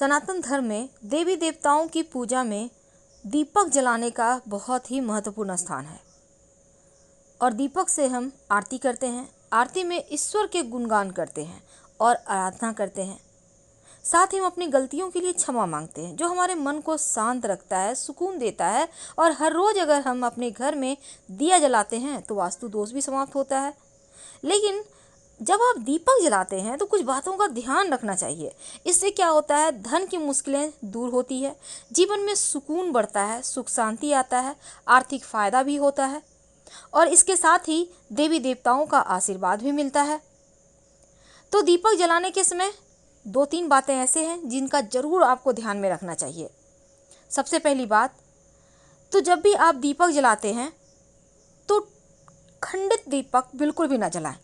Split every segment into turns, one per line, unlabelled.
सनातन धर्म में देवी देवताओं की पूजा में दीपक जलाने का बहुत ही महत्वपूर्ण स्थान है और दीपक से हम आरती करते हैं। आरती में ईश्वर के गुणगान करते हैं और आराधना करते हैं। साथ ही हम अपनी गलतियों के लिए क्षमा मांगते हैं, जो हमारे मन को शांत रखता है, सुकून देता है। और हर रोज़ अगर हम अपने घर में दिया जलाते हैं तो वास्तु दोष भी समाप्त होता है। लेकिन जब आप दीपक जलाते हैं तो कुछ बातों का ध्यान रखना चाहिए। इससे क्या होता है, धन की मुश्किलें दूर होती है, जीवन में सुकून बढ़ता है, सुख शांति आता है, आर्थिक फायदा भी होता है और इसके साथ ही देवी देवताओं का आशीर्वाद भी मिलता है। तो दीपक जलाने के समय 2-3 बातें ऐसे हैं जिनका जरूर आपको ध्यान में रखना चाहिए। सबसे पहली बात, तो जब भी आप दीपक जलाते हैं तो खंडित दीपक बिल्कुल भी ना जलाएं।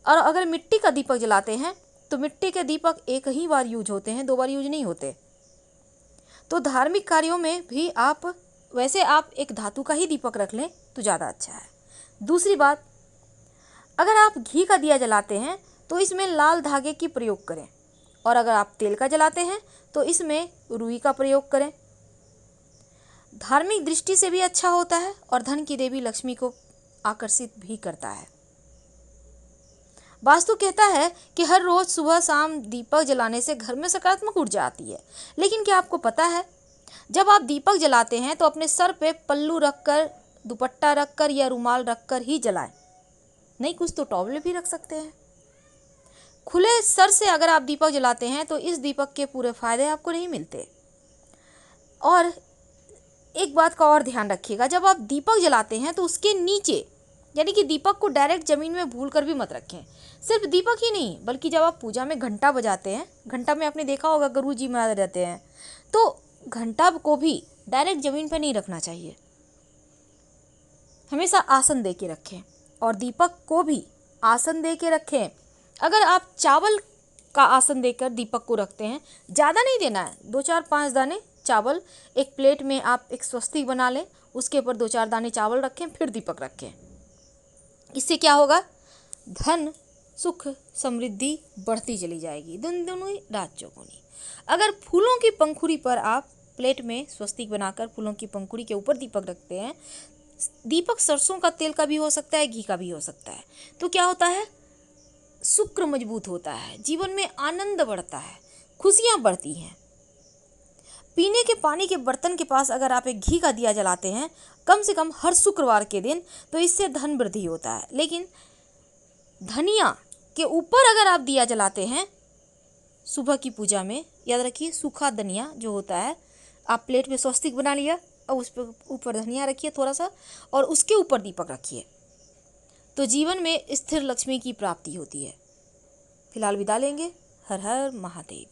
और अगर मिट्टी का दीपक जलाते हैं तो मिट्टी के दीपक एक ही बार यूज होते हैं, 2 बार यूज नहीं होते। तो धार्मिक कार्यों में भी आप एक धातु का ही दीपक रख लें तो ज़्यादा अच्छा है। दूसरी बात, अगर आप घी का दिया जलाते हैं तो इसमें लाल धागे की प्रयोग करें और अगर आप तेल का जलाते हैं तो इसमें रुई का प्रयोग करें। धार्मिक दृष्टि से भी अच्छा होता है और धन की देवी लक्ष्मी को आकर्षित भी करता है। वास्तु कहता है कि हर रोज सुबह शाम दीपक जलाने से घर में सकारात्मक ऊर्जा आती है। लेकिन क्या आपको पता है, जब आप दीपक जलाते हैं तो अपने सर पे पल्लू रखकर, दुपट्टा रखकर या रुमाल रखकर ही जलाएं। नहीं, कुछ तो टॉवल भी रख सकते हैं। खुले सर से अगर आप दीपक जलाते हैं तो इस दीपक के पूरे फायदे आपको नहीं मिलते। और एक बात का और ध्यान रखिएगा, जब आप दीपक जलाते हैं तो उसके नीचे, यानी कि दीपक को डायरेक्ट जमीन में भूलकर भी मत रखें। सिर्फ दीपक ही नहीं, बल्कि जब आप पूजा में घंटा बजाते हैं, घंटा में आपने देखा होगा गुरु जी महाराज रहते हैं, तो घंटा को भी डायरेक्ट जमीन पर नहीं रखना चाहिए, हमेशा आसन दे के रखें। और दीपक को भी आसन दे के रखें। अगर आप चावल का आसन देकर दीपक को रखते हैं, ज़्यादा नहीं देना है, 2-4-5 दाने चावल, एक प्लेट में आप एक स्वस्तिक बना लें, उसके ऊपर 2-4 दाने चावल रखें, फिर दीपक रखें। इससे क्या होगा, धन सुख समृद्धि बढ़ती चली जाएगी, दिन दुनी रात चौगुनी। अगर फूलों की पंखुड़ी पर आप प्लेट में स्वस्तिक बनाकर फूलों की पंखुड़ी के ऊपर दीपक रखते हैं, दीपक सरसों का तेल का भी हो सकता है, घी का भी हो सकता है, तो क्या होता है, शुक्र मजबूत होता है, जीवन में आनंद बढ़ता है, खुशियां बढ़ती हैं। पीने के पानी के बर्तन के पास अगर आप एक घी का दिया जलाते हैं कम से कम हर शुक्रवार के दिन, तो इससे धन वृद्धि होता है। लेकिन धनिया के ऊपर अगर आप दिया जलाते हैं सुबह की पूजा में, याद रखिए सूखा धनिया जो होता है, आप प्लेट में स्वस्तिक बना लिया और उस पर ऊपर धनिया रखिए थोड़ा सा और उसके ऊपर दीपक रखिए, तो जीवन में स्थिर लक्ष्मी की प्राप्ति होती है। फिलहाल विदा लेंगे। हर हर महादेव।